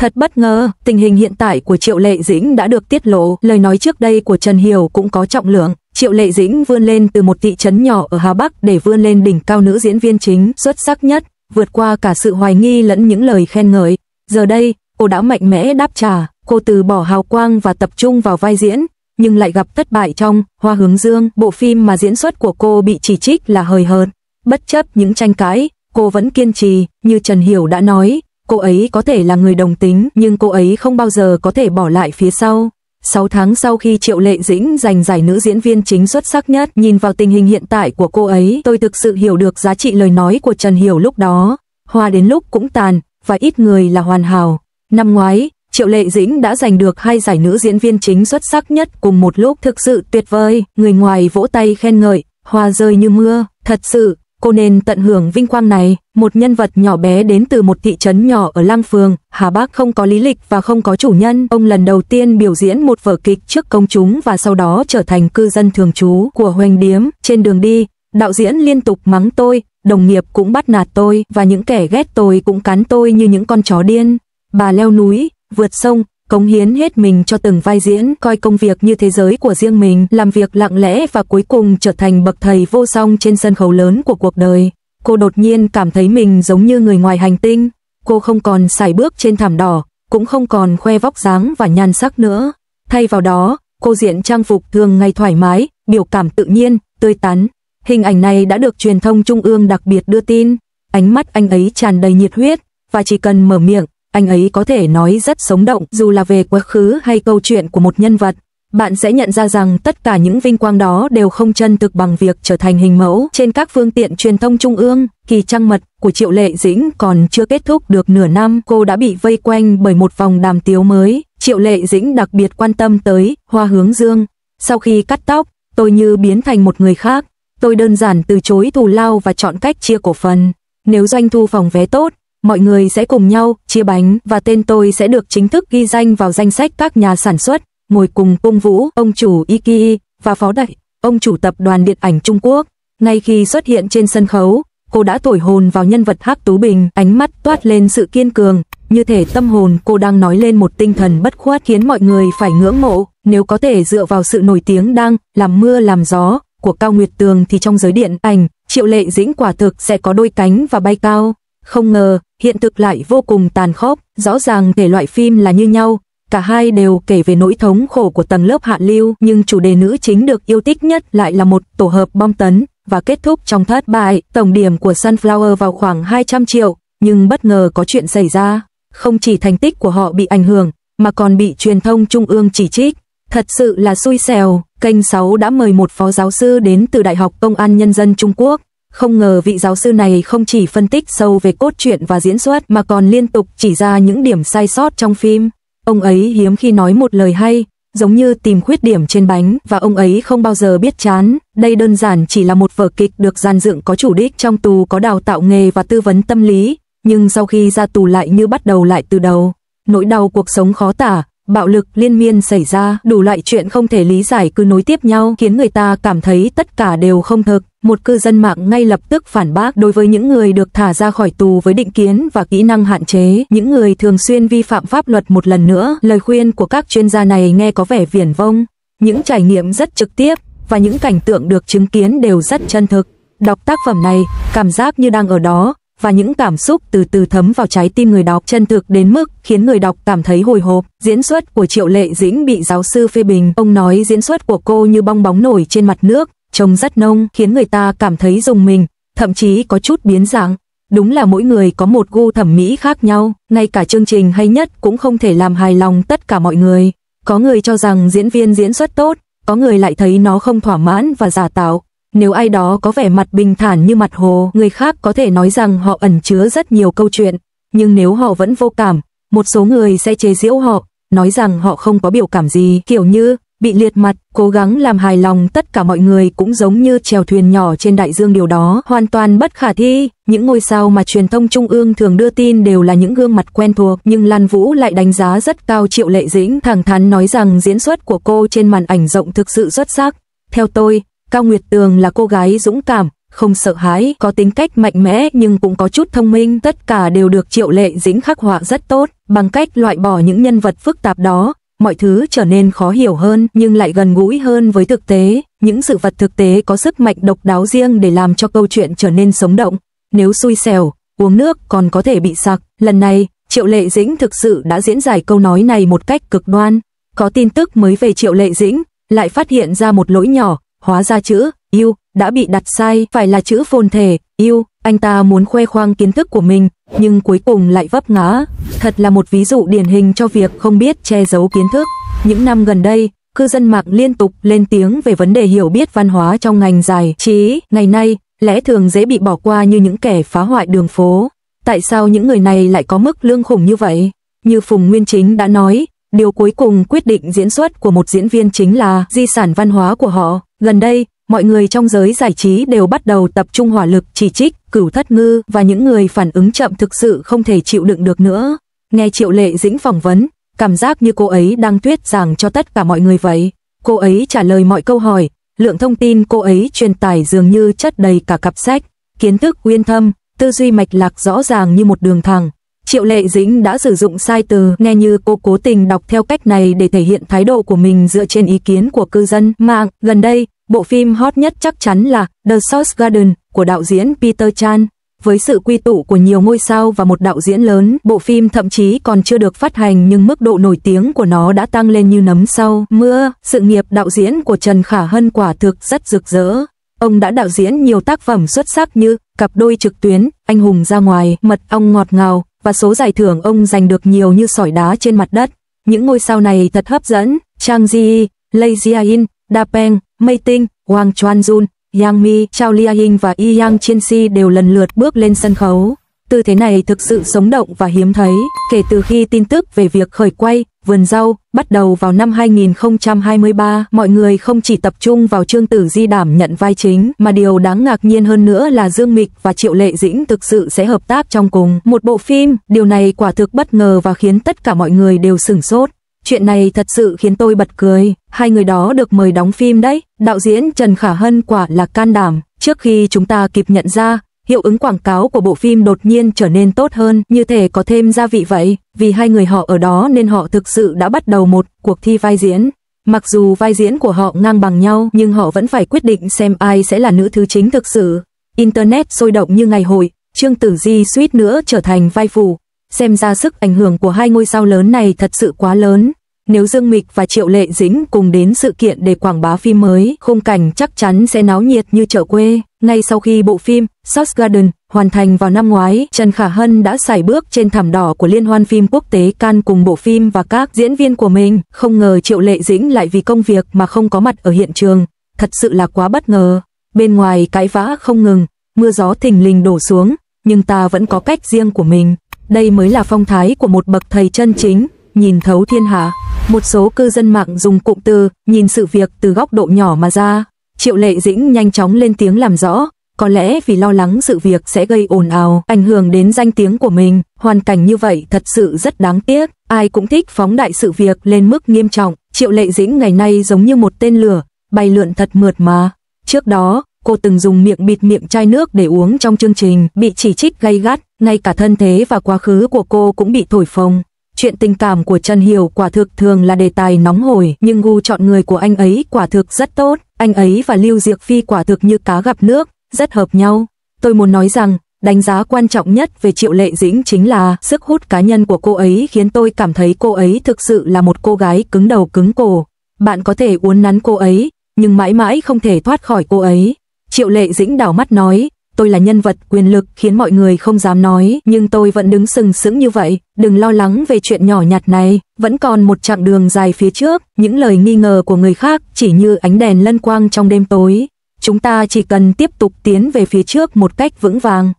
Thật bất ngờ, tình hình hiện tại của Triệu Lệ Dĩnh đã được tiết lộ, lời nói trước đây của Trần Hiểu cũng có trọng lượng. Triệu Lệ Dĩnh vươn lên từ một thị trấn nhỏ ở Hà Bắc để vươn lên đỉnh cao nữ diễn viên chính xuất sắc nhất, vượt qua cả sự hoài nghi lẫn những lời khen ngợi. Giờ đây, cô đã mạnh mẽ đáp trả, cô từ bỏ hào quang và tập trung vào vai diễn, nhưng lại gặp thất bại trong Hoa Hướng Dương, bộ phim mà diễn xuất của cô bị chỉ trích là hời hợt. Bất chấp những tranh cãi, cô vẫn kiên trì, như Trần Hiểu đã nói, cô ấy có thể là người đồng tính, nhưng cô ấy không bao giờ có thể bỏ lại phía sau. 6 tháng sau khi Triệu Lệ Dĩnh giành giải nữ diễn viên chính xuất sắc nhất, nhìn vào tình hình hiện tại của cô ấy, tôi thực sự hiểu được giá trị lời nói của Trần Hiểu lúc đó. Hoa đến lúc cũng tàn, và ít người là hoàn hảo. Năm ngoái, Triệu Lệ Dĩnh đã giành được 2 giải nữ diễn viên chính xuất sắc nhất cùng một lúc, thực sự tuyệt vời. Người ngoài vỗ tay khen ngợi, hoa rơi như mưa, thật sự, cô nên tận hưởng vinh quang này. Một nhân vật nhỏ bé đến từ một thị trấn nhỏ ở Lang Phường, Hà Bắc, không có lý lịch và không có chủ nhân. Ông lần đầu tiên biểu diễn một vở kịch trước công chúng và sau đó trở thành cư dân thường trú của Hoành Điếm. Trên đường đi, đạo diễn liên tục mắng tôi, đồng nghiệp cũng bắt nạt tôi, và những kẻ ghét tôi cũng cắn tôi như những con chó điên. Bà leo núi, vượt sông, cống hiến hết mình cho từng vai diễn, coi công việc như thế giới của riêng mình, làm việc lặng lẽ và cuối cùng trở thành bậc thầy vô song trên sân khấu lớn của cuộc đời. Cô đột nhiên cảm thấy mình giống như người ngoài hành tinh. Cô không còn sải bước trên thảm đỏ, cũng không còn khoe vóc dáng và nhan sắc nữa. Thay vào đó, cô diện trang phục thường ngày thoải mái, biểu cảm tự nhiên, tươi tắn. Hình ảnh này đã được truyền thông trung ương đặc biệt đưa tin. Ánh mắt anh ấy tràn đầy nhiệt huyết, và chỉ cần mở miệng, anh ấy có thể nói rất sống động, dù là về quá khứ hay câu chuyện của một nhân vật. Bạn sẽ nhận ra rằng tất cả những vinh quang đó đều không chân thực bằng việc trở thành hình mẫu trên các phương tiện truyền thông trung ương. Kỳ trăng mật của Triệu Lệ Dĩnh còn chưa kết thúc được nửa năm, cô đã bị vây quanh bởi một vòng đàm tiếu mới. Triệu Lệ Dĩnh đặc biệt quan tâm tới Hoa Hướng Dương. Sau khi cắt tóc, tôi như biến thành một người khác. Tôi đơn giản từ chối thù lao và chọn cách chia cổ phần. Nếu doanh thu phòng vé tốt, mọi người sẽ cùng nhau chia bánh và tên tôi sẽ được chính thức ghi danh vào danh sách các nhà sản xuất. Ngồi cùng Cung Vũ, ông chủ Iki và phó đại, ông chủ tập đoàn điện ảnh Trung Quốc. Ngay khi xuất hiện trên sân khấu, cô đã thổi hồn vào nhân vật Hắc Tú Bình, ánh mắt toát lên sự kiên cường, như thể tâm hồn cô đang nói lên một tinh thần bất khuất khiến mọi người phải ngưỡng mộ. Nếu có thể dựa vào sự nổi tiếng đang làm mưa làm gió của Cao Nguyệt Tường thì trong giới điện ảnh, Triệu Lệ Dĩnh quả thực sẽ có đôi cánh và bay cao. Không ngờ, hiện thực lại vô cùng tàn khốc, rõ ràng thể loại phim là như nhau. Cả hai đều kể về nỗi thống khổ của tầng lớp hạ lưu, nhưng chủ đề nữ chính được yêu thích nhất lại là một tổ hợp bom tấn, và kết thúc trong thất bại. Tổng điểm của Sunflower vào khoảng 200 triệu, nhưng bất ngờ có chuyện xảy ra. Không chỉ thành tích của họ bị ảnh hưởng, mà còn bị truyền thông trung ương chỉ trích. Thật sự là xui xẻo. Kênh 6 đã mời một phó giáo sư đến từ Đại học Công an Nhân dân Trung Quốc. Không ngờ vị giáo sư này không chỉ phân tích sâu về cốt truyện và diễn xuất mà còn liên tục chỉ ra những điểm sai sót trong phim. Ông ấy hiếm khi nói một lời hay, giống như tìm khuyết điểm trên bánh, và ông ấy không bao giờ biết chán. Đây đơn giản chỉ là một vở kịch được dàn dựng có chủ đích. Trong tù có đào tạo nghề và tư vấn tâm lý, nhưng sau khi ra tù lại như bắt đầu lại từ đầu. Nỗi đau cuộc sống khó tả, bạo lực liên miên xảy ra, đủ loại chuyện không thể lý giải cứ nối tiếp nhau, khiến người ta cảm thấy tất cả đều không thực. Một cư dân mạng ngay lập tức phản bác đối với những người được thả ra khỏi tù với định kiến và kỹ năng hạn chế, những người thường xuyên vi phạm pháp luật. Một lần nữa, lời khuyên của các chuyên gia này nghe có vẻ viển vông. Những trải nghiệm rất trực tiếp và những cảnh tượng được chứng kiến đều rất chân thực. Đọc tác phẩm này, cảm giác như đang ở đó, và những cảm xúc từ từ thấm vào trái tim người đọc, chân thực đến mức khiến người đọc cảm thấy hồi hộp. Diễn xuất của Triệu Lệ Dĩnh bị giáo sư phê bình. Ông nói diễn xuất của cô như bong bóng nổi trên mặt nước, trông rất nông, khiến người ta cảm thấy rùng mình, thậm chí có chút biến dạng. Đúng là mỗi người có một gu thẩm mỹ khác nhau, ngay cả chương trình hay nhất cũng không thể làm hài lòng tất cả mọi người. Có người cho rằng diễn viên diễn xuất tốt, có người lại thấy nó không thỏa mãn và giả tạo. Nếu ai đó có vẻ mặt bình thản như mặt hồ, người khác có thể nói rằng họ ẩn chứa rất nhiều câu chuyện. Nhưng nếu họ vẫn vô cảm, một số người sẽ chế giễu họ, nói rằng họ không có biểu cảm gì, kiểu như bị liệt mặt. Cố gắng làm hài lòng tất cả mọi người cũng giống như chèo thuyền nhỏ trên đại dương, điều đó hoàn toàn bất khả thi. Những ngôi sao mà truyền thông trung ương thường đưa tin đều là những gương mặt quen thuộc, nhưng Lan Vũ lại đánh giá rất cao Triệu Lệ Dĩnh, thẳng thắn nói rằng diễn xuất của cô trên màn ảnh rộng thực sự xuất sắc. Theo tôi, Cao Nguyệt Tường là cô gái dũng cảm, không sợ hãi, có tính cách mạnh mẽ nhưng cũng có chút thông minh, tất cả đều được Triệu Lệ Dĩnh khắc họa rất tốt, bằng cách loại bỏ những nhân vật phức tạp đó, mọi thứ trở nên khó hiểu hơn nhưng lại gần gũi hơn với thực tế, những sự vật thực tế có sức mạnh độc đáo riêng để làm cho câu chuyện trở nên sống động. Nếu xui xẻo, uống nước còn có thể bị sặc. Lần này, Triệu Lệ Dĩnh thực sự đã diễn giải câu nói này một cách cực đoan. Có tin tức mới về Triệu Lệ Dĩnh, lại phát hiện ra một lỗi nhỏ, hóa ra chữ yêu đã bị đặt sai, phải là chữ phồn thể yêu. Anh ta muốn khoe khoang kiến thức của mình, nhưng cuối cùng lại vấp ngã. Thật là một ví dụ điển hình cho việc không biết che giấu kiến thức. Những năm gần đây, cư dân mạng liên tục lên tiếng về vấn đề hiểu biết văn hóa trong ngành giải trí. Ngày nay, lẽ thường dễ bị bỏ qua như những kẻ phá hoại đường phố. Tại sao những người này lại có mức lương khủng như vậy? Như Phùng Nguyên Chính đã nói, điều cuối cùng quyết định diễn xuất của một diễn viên chính là di sản văn hóa của họ. Gần đây, mọi người trong giới giải trí đều bắt đầu tập trung hỏa lực chỉ trích Cửu Thất Ngư và những người phản ứng chậm thực sự không thể chịu đựng được nữa. Nghe Triệu Lệ Dĩnh phỏng vấn, cảm giác như cô ấy đang thuyết giảng cho tất cả mọi người vậy. Cô ấy trả lời mọi câu hỏi, lượng thông tin cô ấy truyền tải dường như chất đầy cả cặp sách, kiến thức uyên thâm, tư duy mạch lạc rõ ràng như một đường thẳng. Triệu Lệ Dĩnh đã sử dụng sai từ, nghe như cô cố tình đọc theo cách này để thể hiện thái độ của mình dựa trên ý kiến của cư dân mạng. Gần đây, bộ phim hot nhất chắc chắn là The Rose Garden của đạo diễn Peter Chan. Với sự quy tụ của nhiều ngôi sao và một đạo diễn lớn, bộ phim thậm chí còn chưa được phát hành nhưng mức độ nổi tiếng của nó đã tăng lên như nấm sau mưa. Sự nghiệp đạo diễn của Trần Khả Hân quả thực rất rực rỡ. Ông đã đạo diễn nhiều tác phẩm xuất sắc như Cặp đôi trực tuyến, Anh hùng ra ngoài, Mật ong ngọt ngào, và số giải thưởng ông giành được nhiều như sỏi đá trên mặt đất. Những ngôi sao này thật hấp dẫn, Chang Ji, Lee Jae-in, Da Peng, Mei Tinh, Wang Chuan-jun, Yang Mi, Chao Lia-hing và Yang Chien-si đều lần lượt bước lên sân khấu. Tư thế này thực sự sống động và hiếm thấy. Kể từ khi tin tức về việc khởi quay Vườn Rau bắt đầu vào năm 2023, mọi người không chỉ tập trung vào Trương Tử Di đảm nhận vai chính, mà điều đáng ngạc nhiên hơn nữa là Dương Mịch và Triệu Lệ Dĩnh thực sự sẽ hợp tác trong cùng một bộ phim. Điều này quả thực bất ngờ và khiến tất cả mọi người đều sửng sốt. Chuyện này thật sự khiến tôi bật cười. Hai người đó được mời đóng phim đấy. Đạo diễn Trần Khả Hân quả là can đảm. Trước khi chúng ta kịp nhận ra, hiệu ứng quảng cáo của bộ phim đột nhiên trở nên tốt hơn, như thể có thêm gia vị vậy. Vì hai người họ ở đó nên họ thực sự đã bắt đầu một cuộc thi vai diễn. Mặc dù vai diễn của họ ngang bằng nhau, nhưng họ vẫn phải quyết định xem ai sẽ là nữ thứ chính thực sự. Internet sôi động như ngày hội, Trương Tử Di suýt nữa trở thành vai phụ. Xem ra sức ảnh hưởng của hai ngôi sao lớn này thật sự quá lớn. Nếu Dương Mịch và Triệu Lệ Dĩnh cùng đến sự kiện để quảng bá phim mới, khung cảnh chắc chắn sẽ náo nhiệt như chợ quê. Ngay sau khi bộ phim Rose Garden hoàn thành vào năm ngoái, Trần Khả Hân đã sải bước trên thảm đỏ của Liên hoan phim quốc tế Cannes cùng bộ phim và các diễn viên của mình. Không ngờ Triệu Lệ Dĩnh lại vì công việc mà không có mặt ở hiện trường. Thật sự là quá bất ngờ. Bên ngoài cãi vã không ngừng, mưa gió thình lình đổ xuống, nhưng ta vẫn có cách riêng của mình. Đây mới là phong thái của một bậc thầy chân chính, nhìn thấu thiên hạ. Một số cư dân mạng dùng cụm từ nhìn sự việc từ góc độ nhỏ mà ra. Triệu Lệ Dĩnh nhanh chóng lên tiếng làm rõ, có lẽ vì lo lắng sự việc sẽ gây ồn ào, ảnh hưởng đến danh tiếng của mình. Hoàn cảnh như vậy thật sự rất đáng tiếc. Ai cũng thích phóng đại sự việc lên mức nghiêm trọng. Triệu Lệ Dĩnh ngày nay giống như một tên lửa, bay lượn thật mượt mà. Trước đó, cô từng dùng miệng bịt miệng chai nước để uống trong chương trình, bị chỉ trích gay gắt. Ngay cả thân thế và quá khứ của cô cũng bị thổi phồng. Chuyện tình cảm của Trần Hiểu quả thực thường là đề tài nóng hổi, nhưng gu chọn người của anh ấy quả thực rất tốt. Anh ấy và Lưu Diệc Phi quả thực như cá gặp nước, rất hợp nhau. Tôi muốn nói rằng, đánh giá quan trọng nhất về Triệu Lệ Dĩnh chính là sức hút cá nhân của cô ấy khiến tôi cảm thấy cô ấy thực sự là một cô gái cứng đầu cứng cổ. Bạn có thể uốn nắn cô ấy, nhưng mãi mãi không thể thoát khỏi cô ấy. Triệu Lệ Dĩnh đảo mắt nói, tôi là nhân vật quyền lực khiến mọi người không dám nói, nhưng tôi vẫn đứng sừng sững như vậy. Đừng lo lắng về chuyện nhỏ nhặt này, vẫn còn một chặng đường dài phía trước. Những lời nghi ngờ của người khác chỉ như ánh đèn lân quang trong đêm tối. Chúng ta chỉ cần tiếp tục tiến về phía trước một cách vững vàng.